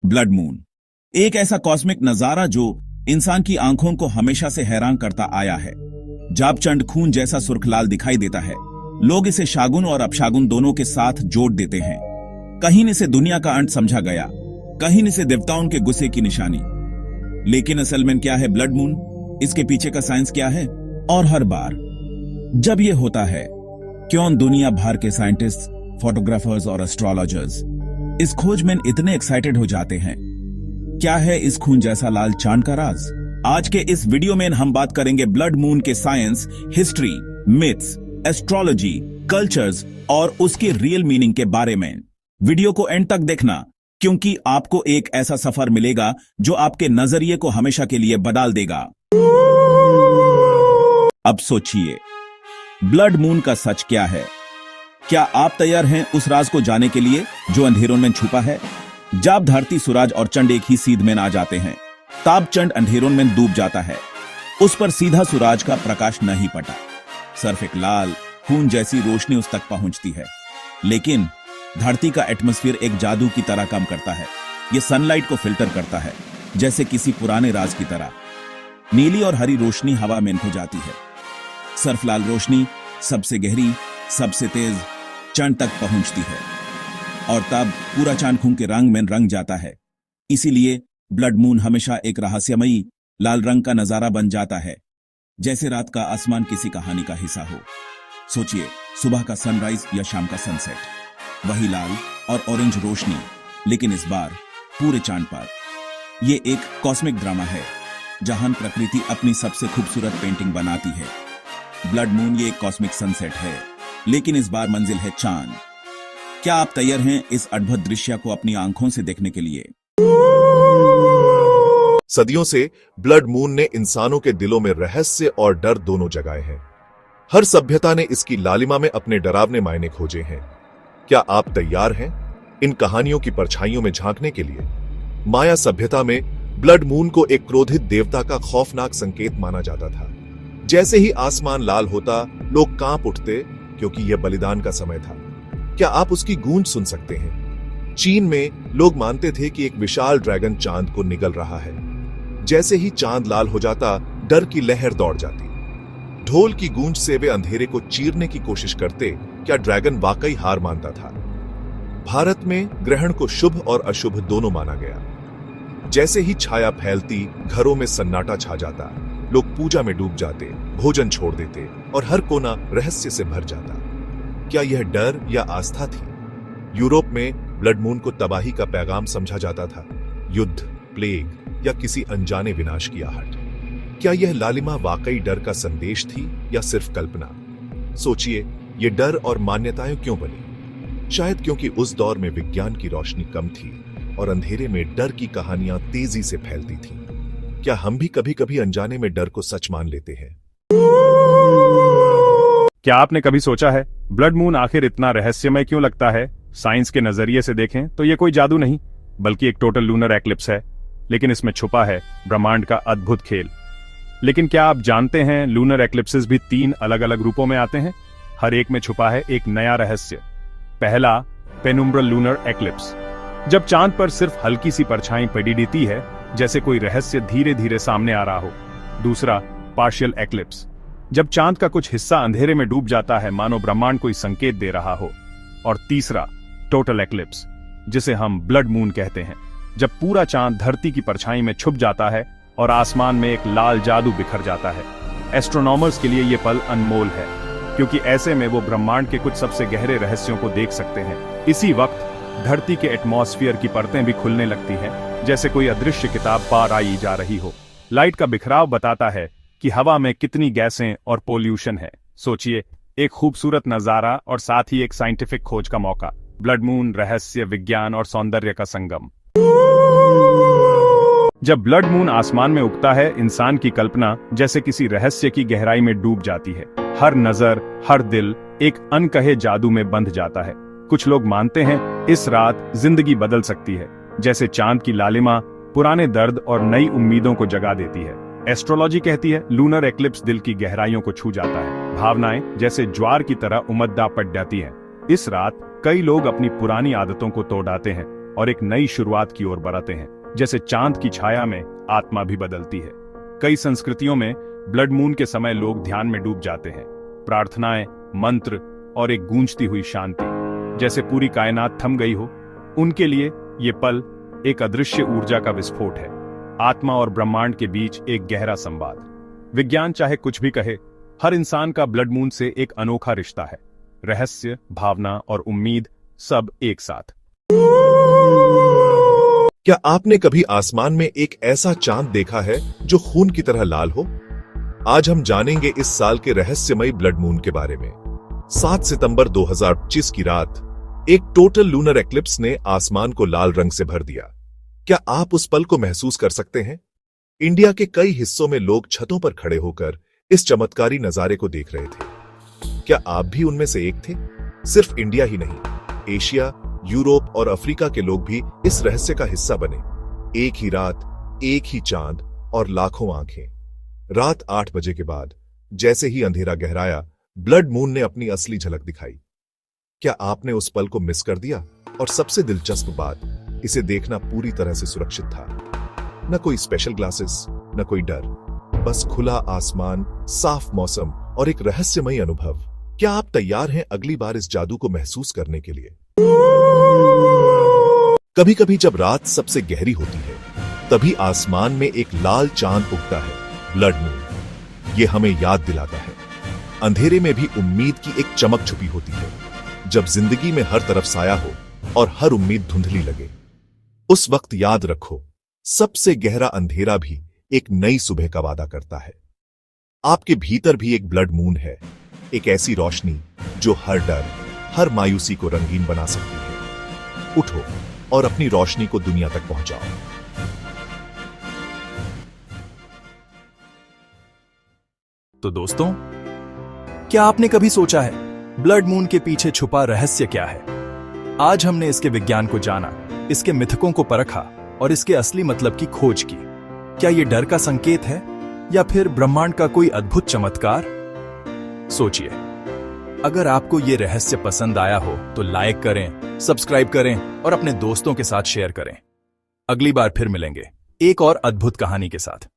Blood moon एक ऐसा cosmic नजारा जो इंसान की आंखों को हमेशा से हैरान करता आया है। जब चंड खून जैसा सुर्खलाल दिखाई देता है, लोग इसे शागुन और अपशागुन दोनों के साथ जोड़ देते हैं। कहीं इसे दुनिया का अंत समझा गया, कहीं इसे देवताओं के गुस्से की निशानी। लेकिन असल में क्या है ब्लड मून? इसके पीछे का साइंस क्या है? और हर बार जब यह होता है, क्यों दुनिया भर के साइंटिस्ट, फोटोग्राफर्स और एस्ट्रोलॉजर्स इस खोज में इतने एक्साइटेड हो जाते हैं? क्या है इस खून जैसा लाल चांद का राज? आज के इस वीडियो में हम बात करेंगे ब्लड मून के science, history, myths, astrology, cultures और उसके रियल मीनिंग के बारे में। वीडियो को एंड तक देखना, क्योंकि आपको एक ऐसा सफर मिलेगा जो आपके नजरिए को हमेशा के लिए बदल देगा। अब सोचिए, ब्लड मून का सच क्या है? क्या आप तैयार हैं उस राज को जानने के लिए जो अंधेरों में छुपा है? जब धरती, सूरज और चंड एक ही सीध में आ जाते हैं, तब चंड अंधेरों में डूब जाता है। उस पर सीधा सूरज का प्रकाश नहीं पड़ता, सिर्फ एक लाल खून जैसी रोशनी उस तक पहुंचती है। लेकिन धरती का एटमॉस्फेयर एक जादू की तरह काम करता है। यह सनलाइट को फिल्टर करता है, जैसे किसी पुराने राज की तरह। नीली और हरी रोशनी हवा में हो जाती है। सिर्फ लाल रोशनी सबसे गहरी, सबसे तेज चंद तक पहुंचती है, और तब पूरा चांद खून के रंग में रंग जाता है। इसीलिए ब्लड मून हमेशा एक रहस्यमयी लाल रंग का नजारा बन जाता है, जैसे रात का आसमान किसी कहानी का हिस्सा हो। सोचिए, सुबह का सनराइज या शाम का सनसेट, वही लाल और ऑरेंज रोशनी, लेकिन इस बार पूरे चांद पर। यह एक कॉस्मिक ड्रामा है जहां प्रकृति अपनी सबसे खूबसूरत पेंटिंग बनाती है। ब्लड मून ये एक कॉस्मिक सनसेट है, लेकिन इस बार मंजिल है चांद। क्या आप तैयार हैं इस अद्भुत दृश्य को अपनी आंखों से देखने के लिए? सदियों से ब्लड मून ने इंसानों के दिलों में रहस्य और डर दोनों जगाए हैं। हर सभ्यता ने इसकी लालिमा में अपने डरावने मायने खोजे हैं। क्या आप तैयार हैं इन कहानियों की परछाइयों में झांकने के लिए? माया सभ्यता में ब्लड मून को एक क्रोधित देवता का खौफनाक संकेत माना जाता था। जैसे ही आसमान लाल होता, लोग कांप उठते, क्योंकि यह बलिदान का समय था। क्या आप उसकी गूंज सुन सकते हैं? चीन में लोग मानते थे कि एक विशाल ड्रैगन चांद को निगल रहा है। जैसे ही चांद लाल हो जाता, डर की लहर दौड़ जाती। ढोल की गूंज से वे अंधेरे को चीरने की कोशिश करते। क्या ड्रैगन वाकई हार मानता था? भारत में ग्रहण को शुभ और अशुभ दोनों माना गया। जैसे ही छाया फैलती, घरों में सन्नाटा छा जाता। लोग पूजा में डूब जाते, भोजन छोड़ देते और हर कोना रहस्य से भर जाता। क्या यह डर या आस्था थी? यूरोप में ब्लड मून को तबाही का पैगाम समझा जाता था, युद्ध, प्लेग या किसी अनजाने विनाश की आहट। क्या यह लालिमा वाकई डर का संदेश थी या सिर्फ कल्पना? सोचिए, ये डर और मान्यताएं क्यों बनी? शायद क्योंकि उस दौर में विज्ञान की रोशनी कम थी और अंधेरे में डर की कहानियां तेजी से फैलती थीं। क्या हम भी कभी कभी अनजाने में डर को सच मान लेते हैं? क्या आपने कभी सोचा है ब्लड मून आखिर इतना रहस्यमय क्यों लगता है? साइंस के नजरिए से देखें तो यह कोई जादू नहीं, बल्कि एक टोटल लूनर एक्लिप्स है। लेकिन इसमें छुपा है ब्रह्मांड का अद्भुत खेल। लेकिन क्या आप जानते हैं, लूनर एक्लिप्सेस भी 3 अलग अलग रूपों में आते हैं। हर एक में छुपा है एक नया रहस्य। पहला, पेनुम्ब्रल लूनर एक्लिप्स, जब चांद पर सिर्फ हल्की सी परछाई पड़ी रहती है, जैसे कोई रहस्य धीरे धीरे सामने आ रहा हो। दूसरा, पार्शियल एक्लिप्स, जब चांद का कुछ हिस्सा अंधेरे में डूब जाता है, मानो ब्रह्मांड कोई संकेत दे रहा हो। और तीसरा, टोटल एक्लिप्स, जिसे हम ब्लड मून कहते हैं, जब पूरा चांद धरती की परछाई में छुप जाता है और आसमान में एक लाल जादू बिखर जाता है। एस्ट्रोनॉमर्स के लिए यह पल अनमोल है, क्योंकि ऐसे में वो ब्रह्मांड के कुछ सबसे गहरे रहस्यों को देख सकते हैं। इसी वक्त धरती के एटमॉस्फेयर की परतें भी खुलने लगती हैं, जैसे कोई अदृश्य किताब पार आई जा रही हो। लाइट का बिखराव बताता है कि हवा में कितनी गैसें और पोल्यूशन है। सोचिए, एक खूबसूरत नजारा और साथ ही एक साइंटिफिक खोज का मौका। ब्लड मून रहस्य, विज्ञान और सौंदर्य का संगम। जब ब्लड मून आसमान में उगता है, इंसान की कल्पना जैसे किसी रहस्य की गहराई में डूब जाती है। हर नजर, हर दिल एक अनकहे जादू में बंध जाता है। कुछ लोग मानते हैं इस रात जिंदगी बदल सकती है, जैसे चांद की लालिमा पुराने दर्द और नई उम्मीदों को जगा देती है। एस्ट्रोलॉजी कहती है लूनर एक्लिप्स दिल की गहराइयों को छू जाता है। भावनाएं जैसे ज्वार की तरह उमद्दा पड़ जाती हैं। इस रात कई लोग अपनी पुरानी आदतों को तोड़ डालते हैं, और एक नई शुरुआत की ओर बढ़ाते हैं। जैसे चांद की छाया में आत्मा भी बदलती है। कई संस्कृतियों में ब्लड मून के समय लोग ध्यान में डूब जाते हैं। प्रार्थनाएं, मंत्र और एक गूंजती हुई शांति, जैसे पूरी कायनात थम गई हो। उनके लिए ये पल एक अदृश्य ऊर्जा का विस्फोट है, आत्मा और ब्रह्मांड के बीच एक गहरा संवाद। विज्ञान चाहे कुछ भी कहे, हर इंसान का ब्लड मून से एक अनोखा रिश्ता है। रहस्य, भावना और उम्मीद सब एक साथ। क्या आपने कभी आसमान में एक ऐसा चांद देखा है जो खून की तरह लाल हो? आज हम जानेंगे इस साल के रहस्यमयी ब्लड मून के बारे में। 7 सितंबर 2025 की रात एक टोटल लूनर एक्लिप्स ने आसमान को लाल रंग से भर दिया। क्या आप उस पल को महसूस कर सकते हैं? इंडिया के कई हिस्सों में लोग छतों पर खड़े होकर इस चमत्कारी नजारे को देख रहे थे। क्या आप भी उनमें से एक थे? सिर्फ इंडिया ही नहीं, एशिया, यूरोप और अफ्रीका के लोग भी इस रहस्य का हिस्सा बने। एक ही रात, एक ही चांद और लाखों आंखें। रात 8 बजे के बाद जैसे ही अंधेरा गहराया, ब्लड मून ने अपनी असली झलक दिखाई। क्या आपने उस पल को मिस कर दिया? और सबसे दिलचस्प बात, इसे देखना पूरी तरह से सुरक्षित था। न कोई स्पेशल ग्लासेस, न कोई डर, बस खुला आसमान, साफ मौसम और एक रहस्यमयी अनुभव। क्या आप तैयार हैं अगली बार इस जादू को महसूस करने के लिए? कभी कभी जब रात सबसे गहरी होती है, तभी आसमान में एक लाल चांद उगता है, ब्लड मून। ये हमें याद दिलाता है, अंधेरे में भी उम्मीद की एक चमक छुपी होती है। जब जिंदगी में हर तरफ साया हो और हर उम्मीद धुंधली लगे, उस वक्त याद रखो, सबसे गहरा अंधेरा भी एक नई सुबह का वादा करता है। आपके भीतर भी एक ब्लड मून है, एक ऐसी रोशनी जो हर डर, हर मायूसी को रंगीन बना सकती है। उठो और अपनी रोशनी को दुनिया तक पहुंचाओ। तो दोस्तों, क्या आपने कभी सोचा है ब्लड मून के पीछे छुपा रहस्य क्या है? आज हमने इसके विज्ञान को जाना, इसके मिथकों को परखा और इसके असली मतलब की खोज की। क्या यह डर का संकेत है या फिर ब्रह्मांड का कोई अद्भुत चमत्कार? सोचिए। अगर आपको यह रहस्य पसंद आया हो तो लाइक करें, सब्सक्राइब करें और अपने दोस्तों के साथ शेयर करें। अगली बार फिर मिलेंगे एक और अद्भुत कहानी के साथ।